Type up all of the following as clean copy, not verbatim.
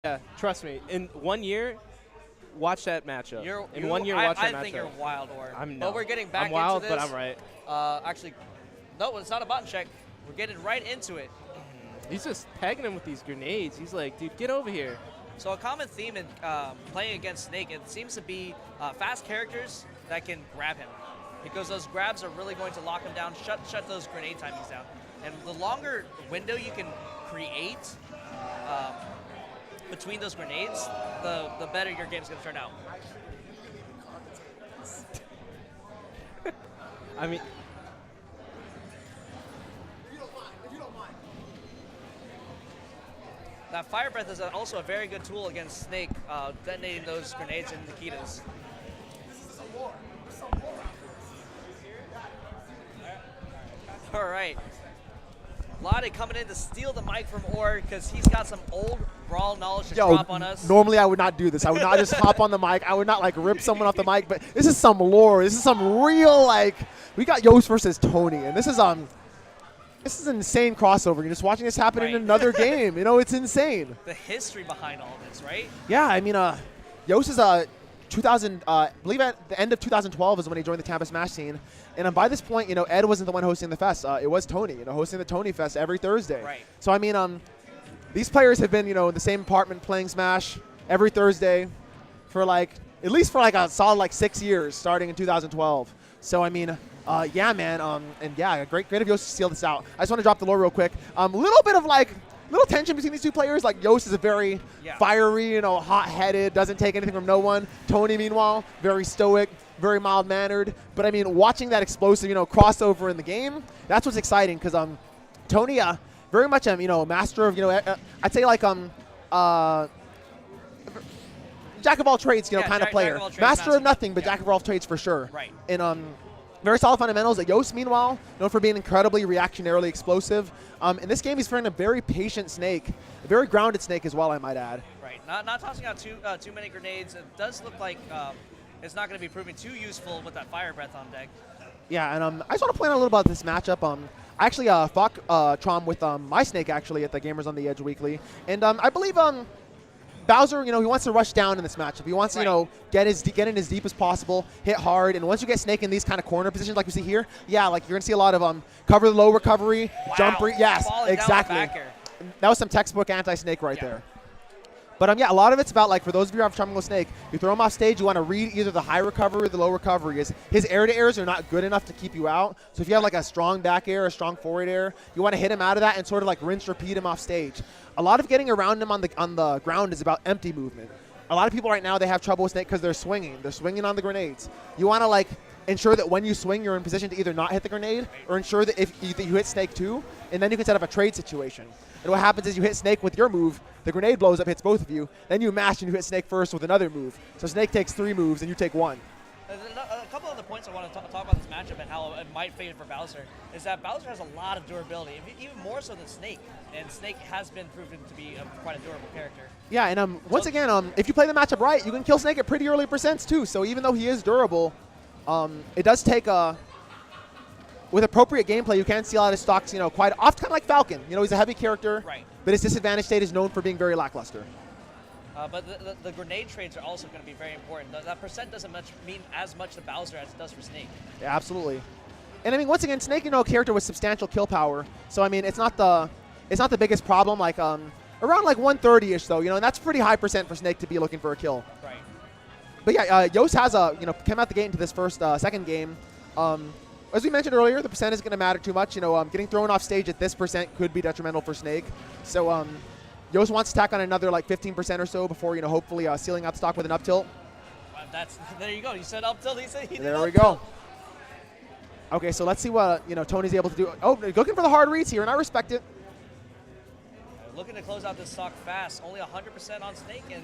Yeah, trust me. In 1 year, watch that matchup. In 1 year, watch that matchup. I think you're wild, Or. I'm But we're getting back I'm wild, into this. but I'm right. Actually, no, it's not a button check. We're getting right into it. He's just pegging him with these grenades. He's like, dude, get over here. So a common theme in playing against Snake, it seems to be fast characters that can grab him, because those grabs are really going to lock him down, shut those grenade timings down. And the longer window you can create between those grenades, the better your game's going to turn out. I mean, that Fire Breath is also a very good tool against Snake, detonating those grenades and Nikitas. All right. Lade coming in to steal the mic from Or because he's got some old Brawl knowledge to drop on us. Normally I would not do this. I would not just hop on the mic. I would not like rip someone off the mic, but this is some lore. This is some real, like, we got Yoss versus Tony, and this is an insane crossover. You're just watching this happen in another game. You know, it's insane. The history behind all this, right? Yeah, I mean, Yoss is I believe at the end of 2012 is when he joined the Tampa Smash scene. And by this point, you know, Ed wasn't the one hosting the fest. It was Tony, you know, hosting the Tony Fest every Thursday. Right. So, I mean, these players have been, you know, in the same apartment playing Smash every Thursday for at least for a solid 6 years, starting in 2012. So, I mean, yeah, man, and yeah, great of Yoss to steal this out. I just want to drop the lore real quick. Little bit of little tension between these two players. Like, Yoss is a very fiery, you know, hot-headed, doesn't take anything from no one. Tony, meanwhile, very stoic, very mild-mannered. But I mean, watching that explosive, you know, crossover in the game, that's what's exciting. Because Tony, very much, you know, master of, you know, I'd say jack of all trades, you know, kind of player. Master of nothing, but jack of all trades for sure. Right. And very solid fundamentals. Yoss, meanwhile, known for being incredibly reactionarily explosive. In this game, he's fighting a very patient Snake, a very grounded Snake as well, I might add. Right. Not tossing out too many grenades. It does look like it's not going to be proving too useful with that Fire Breath on deck. Yeah, and I just want to point out a little about this matchup. I actually fought Trom with my Snake, actually, at the Gamers on the Edge weekly. And I believe Bowser, you know, he wants to rush down in this matchup. He wants to, you know, get in as deep as possible, hit hard, and once you get Snake in these kind of corner positions like we see here, yeah, like you're going to see a lot of cover the low recovery, jump, yes, exactly. That was some textbook anti-Snake right there. But yeah, a lot of it's about, for those of you who have trouble with Snake, you throw him off stage, you want to read either the high recovery or the low recovery. His air-to-airs are not good enough to keep you out. So if you have a strong back air, a strong forward air, you want to hit him out of that and sort of rinse, repeat him off stage. A lot of getting around him on the ground is about empty movement. A lot of people right now, they have trouble with Snake because they're swinging. They're swinging on the grenades. You want to ensure that when you swing, you're in position to either not hit the grenade or ensure that if you hit Snake too, and then you can set up a trade situation. And what happens is you hit Snake with your move, the grenade blows up, hits both of you, then you mash and you hit Snake first with another move. So Snake takes 3 moves and you take 1. A couple of the points I want to talk about this matchup and how it might favor Bowser is that Bowser has a lot of durability, even more so than Snake, and Snake has been proven to be quite a durable character. Yeah, and once again, if you play the matchup right, you can kill Snake at pretty early percents too. So even though he is durable, it does take with appropriate gameplay, you can see a lot of stocks, you know, quite often, kind of like Falcon. You know, he's a heavy character, but his disadvantage state is known for being very lackluster. But the grenade trades are also going to be very important. That percent doesn't mean as much to Bowser as it does for Snake. Yeah, absolutely. And I mean, once again, Snake, you know, a character with substantial kill power. So I mean, it's not the biggest problem. Around 130-ish though, you know, and that's pretty high percent for Snake to be looking for a kill. Right. But yeah, Yoss has came out the gate into this second game. As we mentioned earlier, the percent is going to matter too much. You know, getting thrown off stage at this percent could be detrimental for Snake. So Yoss wants to tack on another 15% or so before, you know, hopefully sealing out stock with an up tilt. There you go. You said up tilt. He said he did There we go. Okay, so let's see what Tony's able to do. Oh, looking for the hard reads here, and I respect it. Looking to close out this stock fast. Only 100% on Snake, and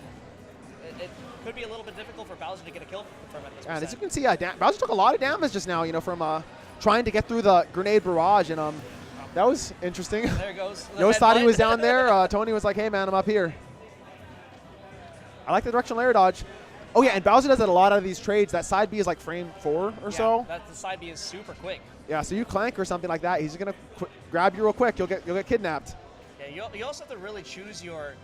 it could be a little bit difficult for Bowser to get a kill from at this And as you can see, Bowser took a lot of damage just now, you know, from trying to get through the grenade barrage, and that was interesting. There it goes. Yoss thought he was down there. Tony was like, hey, man, I'm up here. I like the directional air dodge. Oh, yeah, and Bowser does a lot of these trades. That side B is frame 4 or so. The side B is super quick. Yeah, so you clank or something like that, he's going to grab you real quick. You'll get kidnapped. Yeah, you also have to really choose your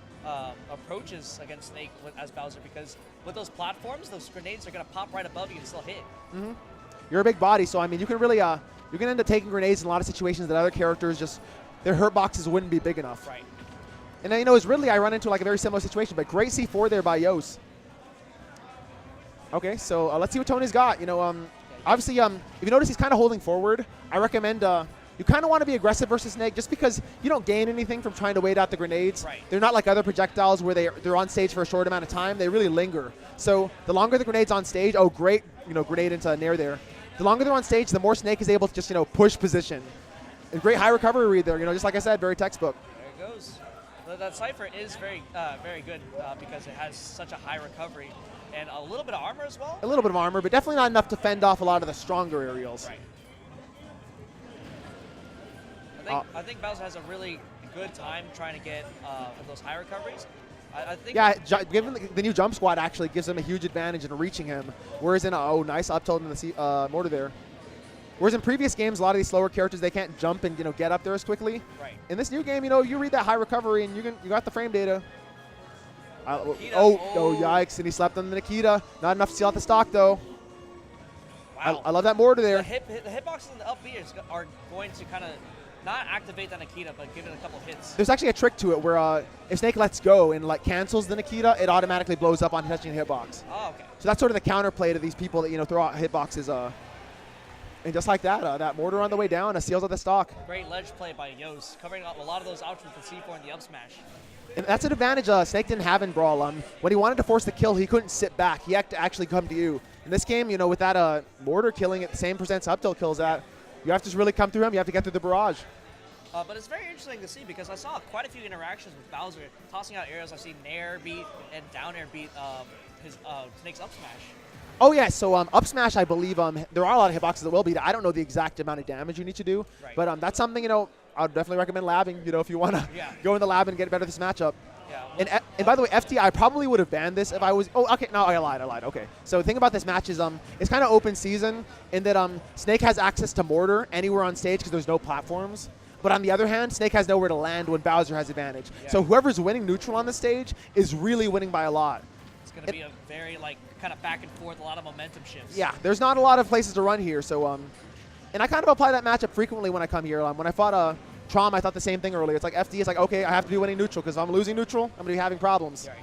approaches against Snake as Bowser, because with those platforms, those grenades are going to pop right above you and still hit. Mm-hmm. You're a big body, so I mean, you can really you can end up taking grenades in a lot of situations that other characters just their hurt boxes wouldn't be big enough. Right. And then, as Ridley, I run into like a very similar situation, but great C4 there by Yoss. Okay, so let's see what Tony's got. Obviously, if you notice, he's kind of holding forward. I recommend you kind of want to be aggressive versus Snake, just because you don't gain anything from trying to wait out the grenades. Right. They're not like other projectiles where they're on stage for a short amount of time. They really linger. So the longer the grenade's on stage, oh great, grenade into Nair there. The longer they're on stage, the more Snake is able to just push position. A great high recovery read there. Just like I said, very textbook. There it goes. That Cypher is very good because it has such a high recovery and a little bit of armor as well. A little bit of armor, but definitely not enough to fend off a lot of the stronger aerials. Right. I think Bowser has a really good time trying to get those high recoveries. I think. Yeah, given the new jump squad actually gives him a huge advantage in reaching him. Whereas in nice up tilt in the mortar there. Whereas in previous games, a lot of these slower characters, they can't jump and get up there as quickly. Right. In this new game, you read that high recovery and you got the frame data. Yikes! And he slapped on the Nikita. Not enough to seal out the stock though. Wow. I love that mortar there. The hitboxes in the up B are going to kind of not activate the Nikita, but give it a couple hits. There's actually a trick to it where if Snake lets go and cancels the Nikita, it automatically blows up on touching the hitbox. Oh, okay. So that's sort of the counterplay to these people that throw out hitboxes. And just like that, that mortar on the way down seals out the stock. Great ledge play by Yoss, covering up a lot of those options with the C4 and the up smash. And that's an advantage Snake didn't have in Brawl. When he wanted to force the kill, he couldn't sit back. He had to actually come to you. In this game, with that mortar killing at the same percent up tilt kills that, you have to just really come through him. You have to get through the barrage. But it's very interesting to see because I saw quite a few interactions with Bowser tossing out arrows. I've seen Nair beat and down air beat his Snake's up smash. Oh yeah, so up smash, I believe there are a lot of hitboxes that will beat it. I don't know the exact amount of damage you need to do, right. But that's something I would definitely recommend labbing. If you want to go in the lab and get better at this matchup. Yeah. And by the way, FT, I probably would have banned this if I was. Oh, okay, no, I lied. Okay, so the thing about this match is it's kind of open season in that Snake has access to mortar anywhere on stage because there's no platforms. But on the other hand, Snake has nowhere to land when Bowser has advantage. Yeah. So whoever's winning neutral on the stage is really winning by a lot. It's going to be a very kind of back and forth, a lot of momentum shifts. Yeah, there's not a lot of places to run here. So and I kind of apply that matchup frequently when I come here. When I fought Trom, I thought the same thing earlier. It's like FD is okay, I have to be winning neutral because if I'm losing neutral, I'm going to be having problems. Right.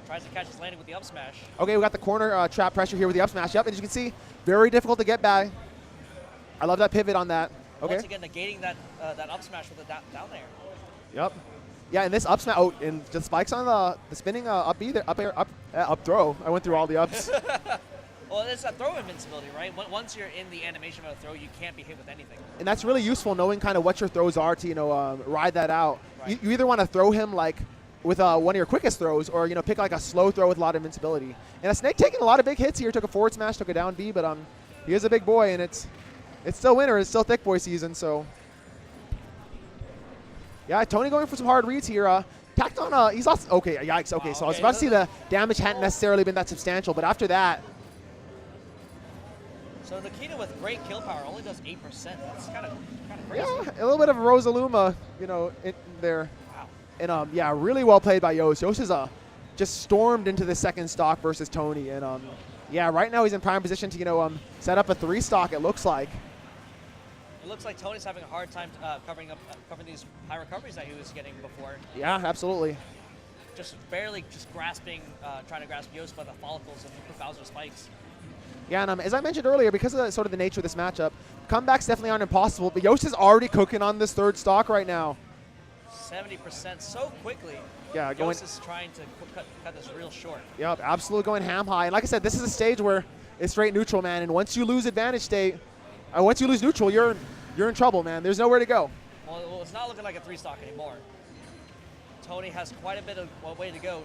Tries to catch his landing with the up smash. Okay, we got the corner trap pressure here with the up smash. Yep, and as you can see, very difficult to get by. I love that pivot on that. Okay. Once again, negating that up smash with the down there. Yep. Yeah, and this up smash. Oh, and the spikes on the spinning up B there, up throw. I went through all the ups. Well, it's a throw invincibility, right? Once you're in the animation of a throw, you can't be hit with anything. And that's really useful, knowing kind of what your throws are to ride that out. Right. You either want to throw him with one of your quickest throws, or pick a slow throw with a lot of invincibility. And a Snake taking a lot of big hits here. Took a forward smash, took a down B, but he is a big boy, and it's still winter. It's still thick boy season, so. Yeah, Tony going for some hard reads here. Tacked on, he's lost. Okay, yikes. Okay, so I was about to see the damage hadn't necessarily been that substantial, but after that. So Nikita with great kill power only does 8%. That's kind of crazy. Yeah, a little bit of Rosaluma, in there. Wow. And yeah, really well played by Yoss. Yoss is just stormed into the second stock versus Tony, and yeah, right now he's in prime position to set up a 3 stock. It looks like. It looks like Tony's having a hard time covering these high recoveries that he was getting before. Yeah, absolutely. Just barely grasping, trying to grasp Yoss by the follicles of Bowser spikes. Yeah, and as I mentioned earlier, because of the nature of this matchup, comebacks definitely aren't impossible, but Yoss is already cooking on this 3rd stock right now. 70% so quickly. Yeah, Yoss is trying to cut this real short. Yep, absolutely going ham high. And like I said, this is a stage where it's straight neutral, man, and once you lose advantage state, once you lose neutral, you're in trouble, man. There's nowhere to go. Well, it's not looking like a 3 stock anymore. Tony has quite a bit of way to go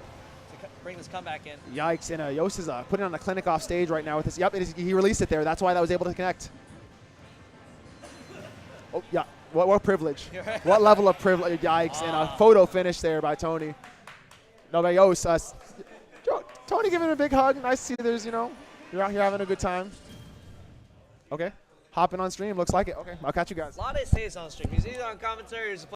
to bring this comeback in. Yikes, and Yoss is putting on a clinic off stage right now with this. Yep, he released it there. That's why that was able to connect. Oh, yeah. What privilege. What level of privilege. Yikes, and a photo finish there by Tony. No, by Yoss. Tony giving him a big hug. Nice to see there's, you're out here having a good time. Okay. Hopping on stream. Looks like it. Okay, I'll catch you guys. Lade stays on stream. He's either on commentary or